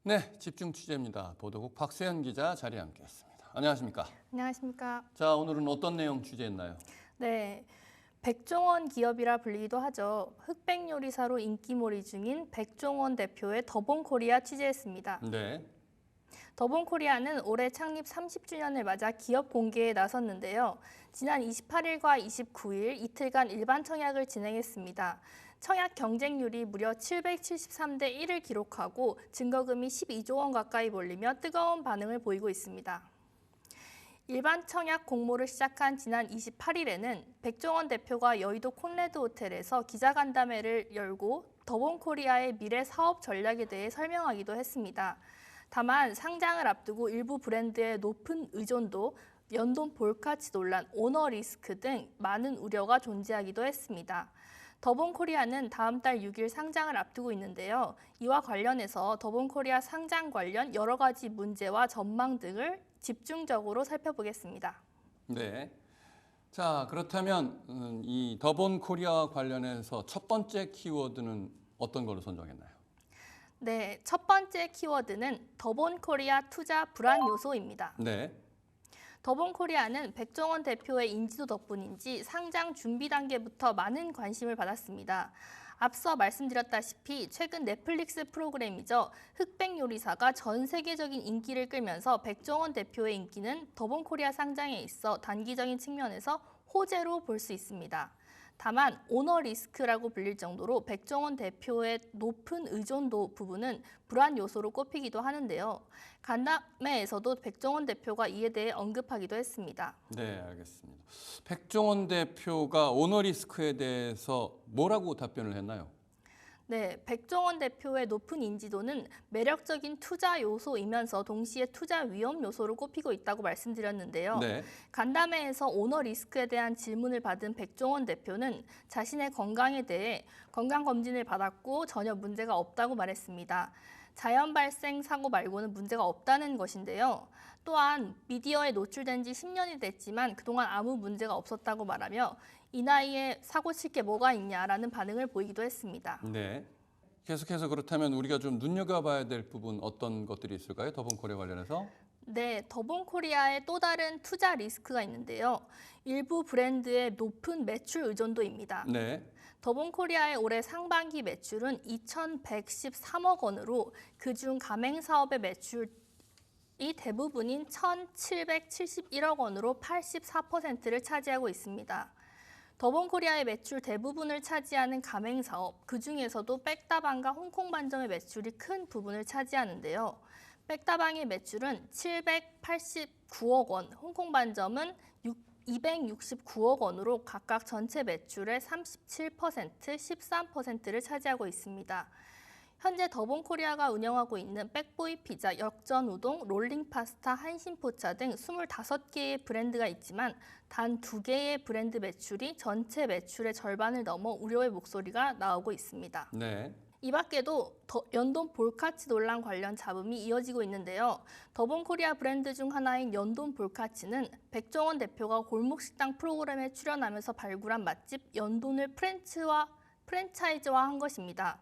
네, 집중 취재입니다. 보도국 박세현 기자 자리에 함께했습니다. 안녕하십니까? 안녕하십니까? 자, 오늘은 어떤 내용 취재했나요? 네, 백종원 기업이라 불리기도 하죠. 흑백 요리사로 인기몰이 중인 백종원 대표의 더본코리아 취재했습니다. 네, 더본코리아는 올해 창립 30주년을 맞아 기업 공개에 나섰는데요. 지난 28일과 29일 이틀간 일반 청약을 진행했습니다. 청약 경쟁률이 무려 773대 1을 기록하고 증거금이 12조 원 가까이 몰리며 뜨거운 반응을 보이고 있습니다. 일반 청약 공모를 시작한 지난 28일에는 백종원 대표가 여의도 콘레드 호텔에서 기자간담회를 열고 더본코리아의 미래 사업 전략에 대해 설명하기도 했습니다. 다만 상장을 앞두고 일부 브랜드의 높은 의존도, 연돈 볼가치 논란, 오너 리스크 등 많은 우려가 존재하기도 했습니다. 더본코리아는 다음 달 6일 상장을 앞두고 있는데요. 이와 관련해서 더본코리아 상장 관련 여러 가지 문제와 전망 등을 집중적으로 살펴보겠습니다. 네. 자, 그렇다면 이 더본코리아와 관련해서 첫 번째 키워드는 어떤 걸로 선정했나요? 네, 첫 번째 키워드는 더본코리아 투자 불안 요소입니다. 네, 더본코리아는 백종원 대표의 인지도 덕분인지 상장 준비 단계부터 많은 관심을 받았습니다. 앞서 말씀드렸다시피 최근 넷플릭스 프로그램이죠. 흑백 요리사가 전 세계적인 인기를 끌면서 백종원 대표의 인기는 더본코리아 상장에 있어 단기적인 측면에서 호재로 볼 수 있습니다. 다만 오너 리스크라고 불릴 정도로 백종원 대표의 높은 의존도 부분은 불안 요소로 꼽히기도 하는데요. 간담회에서도 백종원 대표가 이에 대해 언급하기도 했습니다. 네, 알겠습니다. 백종원 대표가 오너 리스크에 대해서 뭐라고 답변을 했나요? 네, 백종원 대표의 높은 인지도는 매력적인 투자 요소이면서 동시에 투자 위험 요소로 꼽히고 있다고 말씀드렸는데요. 네, 간담회에서 오너 리스크에 대한 질문을 받은 백종원 대표는 자신의 건강에 대해 건강검진을 받았고 전혀 문제가 없다고 말했습니다. 자연 발생 사고 말고는 문제가 없다는 것인데요. 또한 미디어에 노출된 지 10년이 됐지만 그동안 아무 문제가 없었다고 말하며 이 나이에 사고 칠 게 뭐가 있냐라는 반응을 보이기도 했습니다. 네. 계속해서 그렇다면 우리가 좀 눈여겨봐야 될 부분 어떤 것들이 있을까요? 더본코리아 관련해서? 네, 더본코리아의 또 다른 투자 리스크가 있는데요. 일부 브랜드의 높은 매출 의존도입니다. 네, 더본코리아의 올해 상반기 매출은 2,113억 원으로 그중 가맹사업의 매출이 대부분인 1,771억 원으로 84%를 차지하고 있습니다. 더본코리아의 매출 대부분을 차지하는 가맹사업, 그중에서도 백다방과 홍콩반점의 매출이 큰 부분을 차지하는데요. 백다방의 매출은 789억 원, 홍콩반점은 269억 원으로 각각 전체 매출의 37%, 13%를 차지하고 있습니다. 현재 더본코리아가 운영하고 있는 백보이 피자, 역전우동, 롤링파스타, 한신포차 등 25개의 브랜드가 있지만 단 2개의 브랜드 매출이 전체 매출의 절반을 넘어 우려의 목소리가 나오고 있습니다. 네. 이 밖에도 연돈 볼카치 논란 관련 잡음이 이어지고 있는데요. 더본코리아 브랜드 중 하나인 연돈 볼카치는 백종원 대표가 골목식당 프로그램에 출연하면서 발굴한 맛집 연돈을 프랜차이즈화한 것입니다.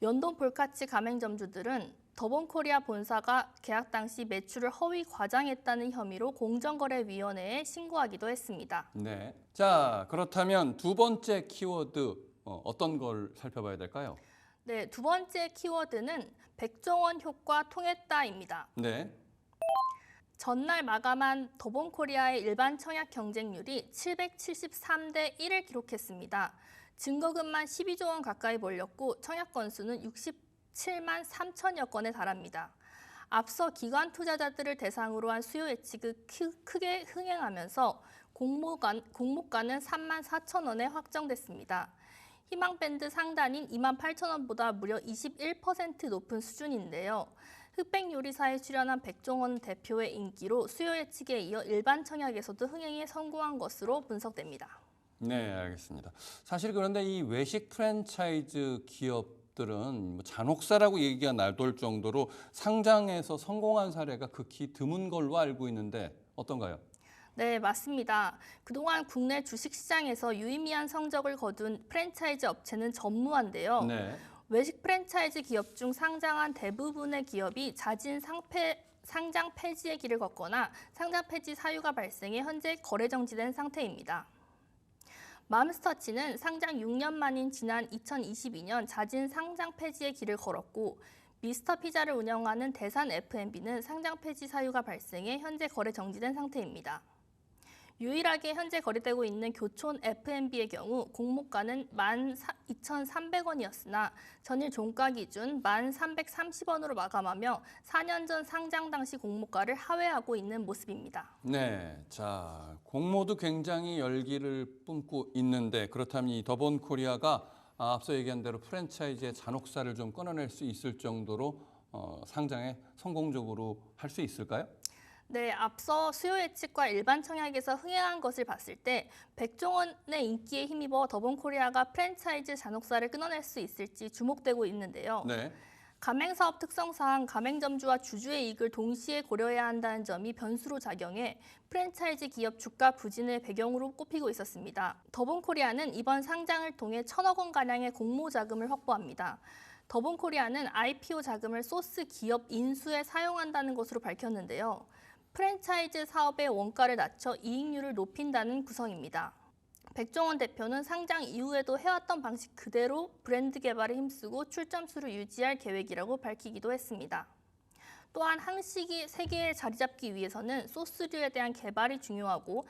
연돈 볼카치 가맹점주들은 더본코리아 본사가 계약 당시 매출을 허위 과장했다는 혐의로 공정거래위원회에 신고하기도 했습니다. 네. 자, 그렇다면 두 번째 키워드 어떤 걸 살펴봐야 될까요? 네, 두 번째 키워드는 백종원 효과 통했다입니다. 네, 전날 마감한 더본코리아의 일반 청약 경쟁률이 773대 1을 기록했습니다. 증거금만 12조 원 가까이 몰렸고 청약 건수는 67만 3천여 건에 달합니다. 앞서 기관 투자자들을 대상으로 한 수요 예측이 크게 흥행하면서 공모가는 3만 4천 원에 확정됐습니다. 희망밴드 상단인 2만 8천 원보다 무려 21% 높은 수준인데요. 흑백 요리사에 출연한 백종원 대표의 인기로 수요 예측에 이어 일반 청약에서도 흥행에 성공한 것으로 분석됩니다. 네, 알겠습니다. 사실 그런데 이 외식 프랜차이즈 기업들은 뭐 잔혹사라고 얘기가 나돌 정도로 상장에서 성공한 사례가 극히 드문 걸로 알고 있는데 어떤가요? 네, 맞습니다. 그동안 국내 주식시장에서 유의미한 성적을 거둔 프랜차이즈 업체는 전무한데요. 네. 외식 프랜차이즈 기업 중 상장한 대부분의 기업이 잦은 상장 폐지의 길을 걷거나 상장 폐지 사유가 발생해 현재 거래 정지된 상태입니다. 맘스터치는 상장 6년 만인 지난 2022년 잦은 상장 폐지의 길을 걸었고 미스터 피자를 운영하는 대산 F&B는 상장 폐지 사유가 발생해 현재 거래 정지된 상태입니다. 유일하게 현재 거래되고 있는 교촌 F&B의 경우 공모가는 12,300원이었으나 전일 종가 기준 1,330원으로 마감하며 4년 전 상장 당시 공모가를 하회하고 있는 모습입니다. 네, 자 공모도 굉장히 열기를 뿜고 있는데 그렇다면 이 더본코리아가 앞서 얘기한 대로 프랜차이즈의 잔혹사를 좀 끊어낼 수 있을 정도로 상장에 성공적으로 할 수 있을까요? 네, 앞서 수요 예측과 일반 청약에서 흥행한 것을 봤을 때 백종원의 인기에 힘입어 더본코리아가 프랜차이즈 잔혹사를 끊어낼 수 있을지 주목되고 있는데요. 네. 가맹사업 특성상 가맹점주와 주주의 이익을 동시에 고려해야 한다는 점이 변수로 작용해 프랜차이즈 기업 주가 부진을 배경으로 꼽히고 있었습니다. 더본코리아는 이번 상장을 통해 1,000억 원가량의 공모 자금을 확보합니다. 더본코리아는 IPO 자금을 소스 기업 인수에 사용한다는 것으로 밝혔는데요. 프랜차이즈 사업의 원가를 낮춰 이익률을 높인다는 구성입니다. 백종원 대표는 상장 이후에도 해왔던 방식 그대로 브랜드 개발에 힘쓰고 출점수를 유지할 계획이라고 밝히기도 했습니다. 또한 한식이 세계에 자리 잡기 위해서는 소스류에 대한 개발이 중요하고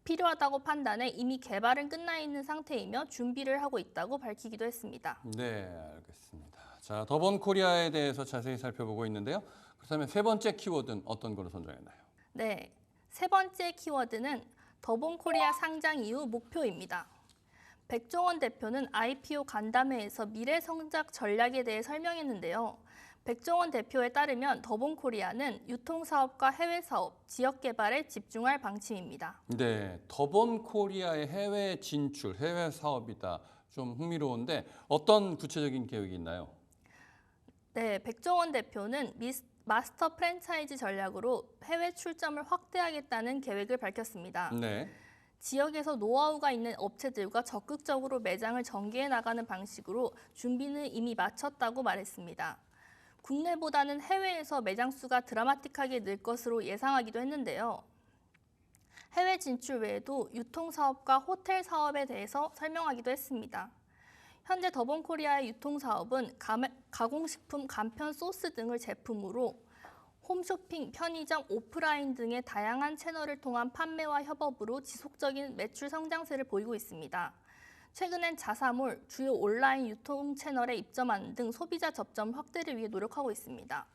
필요하다고 판단해 이미 개발은 끝나 있는 상태이며 준비를 하고 있다고 밝히기도 했습니다. 네, 알겠습니다. 자, 더본코리아에 대해서 자세히 살펴보고 있는데요. 그렇다면 세 번째 키워드는 어떤 걸로 선정했나요? 네, 세 번째 키워드는 더본코리아 상장 이후 목표입니다. 백종원 대표는 IPO 간담회에서 미래 성장 전략에 대해 설명했는데요. 백종원 대표에 따르면 더본코리아는 유통사업과 해외사업, 지역개발에 집중할 방침입니다. 네, 더본코리아의 해외 진출, 해외 사업이다. 좀 흥미로운데 어떤 구체적인 계획이 있나요? 네, 백종원 대표는 마스터 프랜차이즈 전략으로 해외 출점을 확대하겠다는 계획을 밝혔습니다. 네. 지역에서 노하우가 있는 업체들과 적극적으로 매장을 전개해 나가는 방식으로 준비는 이미 마쳤다고 말했습니다. 국내보다는 해외에서 매장 수가 드라마틱하게 늘 것으로 예상하기도 했는데요. 해외 진출 외에도 유통사업과 호텔 사업에 대해서 설명하기도 했습니다. 현재 더본코리아의 유통사업은 가공식품, 간편 소스 등을 제품으로 홈쇼핑, 편의점, 오프라인 등의 다양한 채널을 통한 판매와 협업으로 지속적인 매출 성장세를 보이고 있습니다. 최근엔 자사몰, 주요 온라인 유통 채널에 입점하는 등 소비자 접점 확대를 위해 노력하고 있습니다.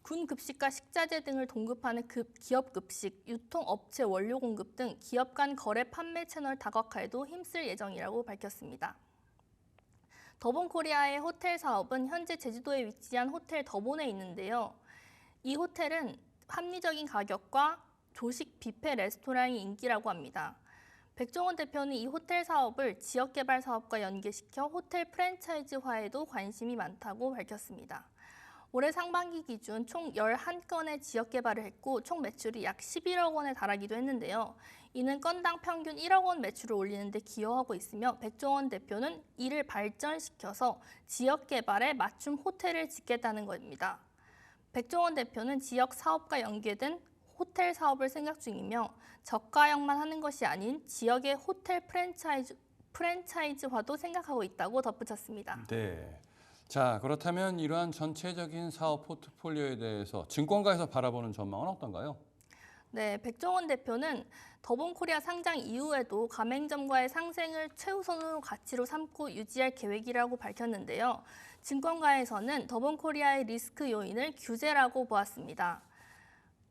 군 급식과 식자재 등을 공급하는 기업 급식, 유통업체 원료 공급 등 기업 간 거래 판매 채널 다각화에도 힘쓸 예정이라고 밝혔습니다. 더본코리아의 호텔 사업은 현재 제주도에 위치한 호텔 더본에 있는데요. 이 호텔은 합리적인 가격과 조식 뷔페 레스토랑이 인기라고 합니다. 백종원 대표는 이 호텔 사업을 지역개발 사업과 연계시켜 호텔 프랜차이즈화에도 관심이 많다고 밝혔습니다. 올해 상반기 기준 총 11건의 지역개발을 했고 총 매출이 약 11억 원에 달하기도 했는데요. 이는 건당 평균 1억 원 매출을 올리는 데 기여하고 있으며 백종원 대표는 이를 발전시켜서 지역개발에 맞춤 호텔을 짓겠다는 겁니다. 백종원 대표는 지역 사업과 연계된 호텔 사업을 생각 중이며 저가형만 하는 것이 아닌 지역의 호텔 프랜차이즈화도 생각하고 있다고 덧붙였습니다. 네. 자, 그렇다면 이러한 전체적인 사업 포트폴리오에 대해서 증권가에서 바라보는 전망은 어떤가요? 네, 백종원 대표는 더본코리아 상장 이후에도 가맹점과의 상생을 최우선으로 가치로 삼고 유지할 계획이라고 밝혔는데요. 증권가에서는 더본코리아의 리스크 요인을 규제라고 보았습니다.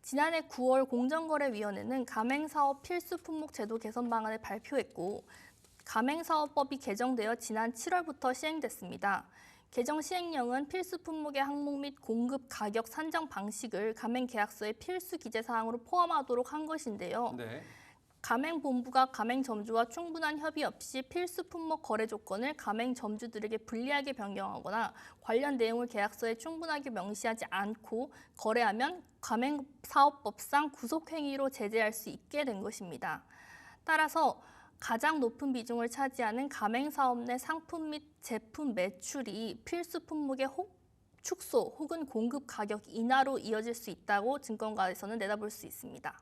지난해 9월 공정거래위원회는 가맹사업 필수 품목 제도 개선 방안을 발표했고 가맹사업법이 개정되어 지난 7월부터 시행됐습니다. 개정 시행령은 필수 품목의 항목 및 공급 가격 산정 방식을 가맹계약서의 필수 기재 사항으로 포함하도록 한 것인데요. 네. 가맹본부가 가맹점주와 충분한 협의 없이 필수 품목 거래 조건을 가맹점주들에게 불리하게 변경하거나 관련 내용을 계약서에 충분하게 명시하지 않고 거래하면 가맹사업법상 구속행위로 제재할 수 있게 된 것입니다. 따라서 가장 높은 비중을 차지하는 가맹사업 내 상품 및 제품 매출이 필수 품목의 축소 혹은 공급 가격 인하로 이어질 수 있다고 증권가에서는 내다볼 수 있습니다.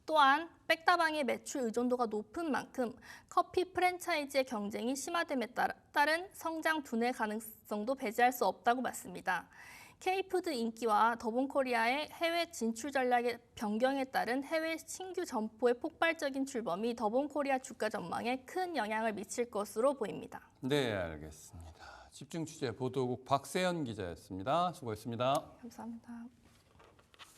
또한 백다방의 매출 의존도가 높은 만큼 커피 프랜차이즈의 경쟁이 심화됨에 따른 성장 둔화 가능성도 배제할 수 없다고 봤습니다. K푸드 인기와 더본코리아의 해외 진출 전략의 변경에 따른 해외 신규 점포의 폭발적인 출범이 더본코리아 주가 전망에 큰 영향을 미칠 것으로 보입니다. 네, 알겠습니다. 집중 취재 보도국 박세연 기자였습니다. 수고했습니다. 감사합니다.